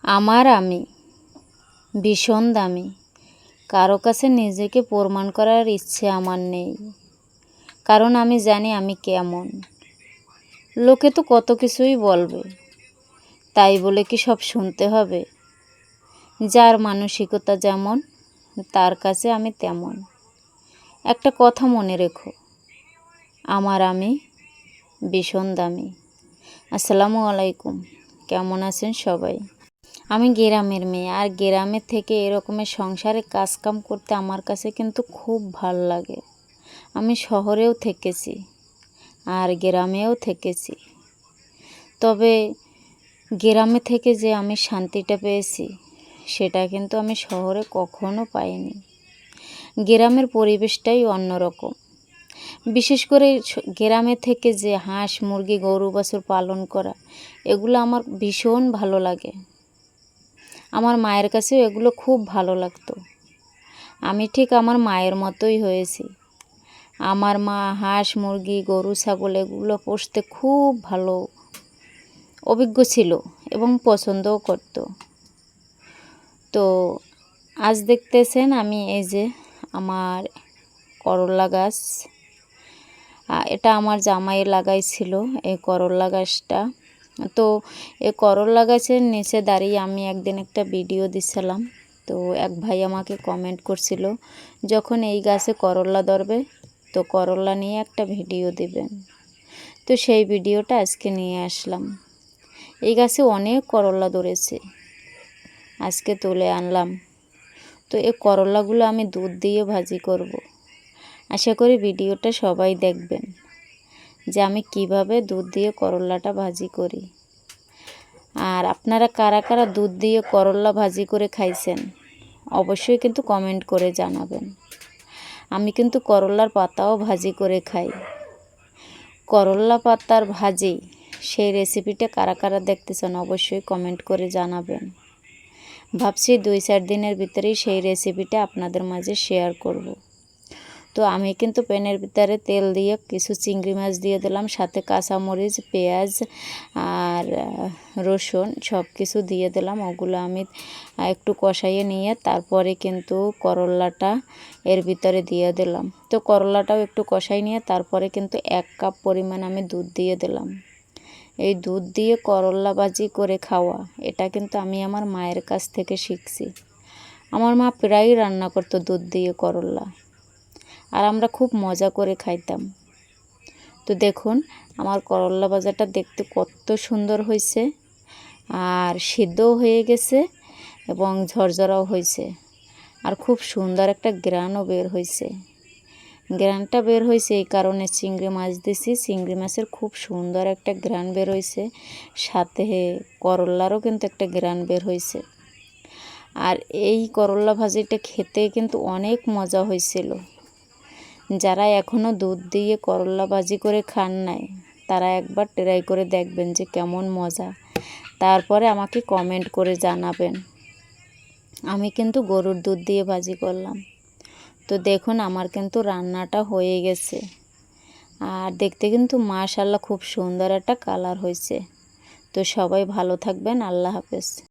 আমার আমি ভীষণ দামি, কারো কাছে নিজেকে প্রমাণ করার ইচ্ছে আমার নেই, কারণ আমি জানি আমি কেমন। লোকে তো কত কিছুই বলবে, তাই বলে কি সব শুনতে হবে? যার মানসিকতা যেমন, তার কাছে আমি তেমন। একটা কথা মনে রেখো, আমার আমি ভীষণ দামি। আসসালামু আলাইকুম, কেমন আছেন সবাই? আমি গ্রামের মেয়ে, আর গ্রামের থেকে এরকমের সংসারে কাজকাম করতে আমার কাছে কিন্তু খুব ভাল লাগে। আমি শহরেও থেকেছি আর গ্রামেও থেকেছি, তবে গ্রামে থেকে যে আমি শান্তিটা পেয়েছি সেটা কিন্তু আমি শহরে কখনো পাইনি। গ্রামের পরিবেশটাই অন্যরকম। বিশেষ করে গ্রামে থেকে যে হাঁস মুরগি গরু বাছুর পালন করা, এগুলো আমার ভীষণ ভালো লাগে। আমার মায়ের কাছেও এগুলো খুব ভালো লাগতো। আমি ঠিক আমার মায়ের মতোই হয়েছি। আমার মা হাঁস মুরগি গরু ছাগল এগুলো পুষতে খুব ভালো অভিজ্ঞ ছিল এবং পছন্দও করত। তো আজ দেখতেছেন আমি এই যে আমার করলা গাছ, এটা আমার জামাই লাগাইছিল এই করলা গাছটা। তো এই করলা গাছের নিচে দাঁড়িয়ে আমি একদিন একটা ভিডিও দিছিলাম। তো এক ভাই আমাকে কমেন্ট করছিল, যখন এই গাছে করলা ধরবে তো করলা নিয়ে একটা ভিডিও দিবেন। তো সেই ভিডিওটা আজকে নিয়ে আসলাম। এই গাছে অনেক করলা ধরেছে, আজকে তুলে আনলাম। তো এই করলাগুলো আমি দুধ দিয়ে ভাজি করব। আশা করি ভিডিওটা সবাই দেখবেন যে আমি কিভাবে দুধ দিয়ে করলাটা ভাজি করি। আর আপনারা কারা কারা দুধ দিয়ে করলা ভাজি করে খাইছেন অবশ্যই কিন্তু কমেন্ট করে জানাবেন। আমি কিন্তু করলার পাতাও ভাজি করে খাই। করলা পাতার ভাজি, সেই রেসিপিটা কারা কারা দেখতেছেন অবশ্যই কমেন্ট করে জানাবেন। ভাবছি 2-4 দিনের ভিতরেই সেই রেসিপিটা আপনাদের মাঝে শেয়ার করব। তো আমি কিন্তু প্যানের ভিতরে তেল দিয়ে কিছু চিংড়ি মাছ দিয়ে দিলাম, সাথে কাঁচামরিচ পেঁয়াজ আর রসুন সব কিছু দিয়ে দিলাম। ওগুলো আমি একটু কষাইয়ে নিয়ে তারপরে কিন্তু করলাটা এর ভিতরে দিয়ে দিলাম। তো করলাটাও একটু কষাই নিয়ে তারপরে কিন্তু 1 কাপ পরিমাণ আমি দুধ দিয়ে দিলাম। এই দুধ দিয়ে করলা ভাজি করে খাওয়া, এটা কিন্তু আমি আমার মায়ের কাছ থেকে শিখছি। আমার মা প্রায়ই রান্না করতো দুধ দিয়ে করলা, আর আমরা খুব মজা করে খাইতাম। তো দেখুন আমার করলা ভাজাটা দেখতে কত সুন্দর হয়েছে, আর সিদ্ধও হয়ে গেছে এবং ঝরঝরাও হয়েছে, আর খুব সুন্দর একটা গ্রানও বের হয়েছে। গ্রানটা বের হয়েছে এই কারণে চিংড়ি মাছ দিছি, চিংড়ি মাছের খুব সুন্দর একটা গ্রান বের হয়েছে, সাথে করলারও কিন্তু একটা গ্রান বের হয়েছে। আর এই করলা ভাজিটা খেতে কিন্তু অনেক মজা হয়েছিল। যারা এখনও দুধ দিয়ে করলা ভাজি করে খান নাই, তারা একবার ট্রাই করে দেখবেন যে কেমন মজা, তারপরে আমাকে কমেন্ট করে জানাবেন। আমি কিন্তু গরুর দুধ দিয়ে ভাজি করলাম। তো দেখুন আমার কিন্তু রান্নাটা হয়ে গেছে, আর দেখতে কিন্তু মাশাআল্লাহ খুব সুন্দর একটা কালার হয়েছে। তো সবাই ভালো থাকবেন, আল্লাহ হাফেজ।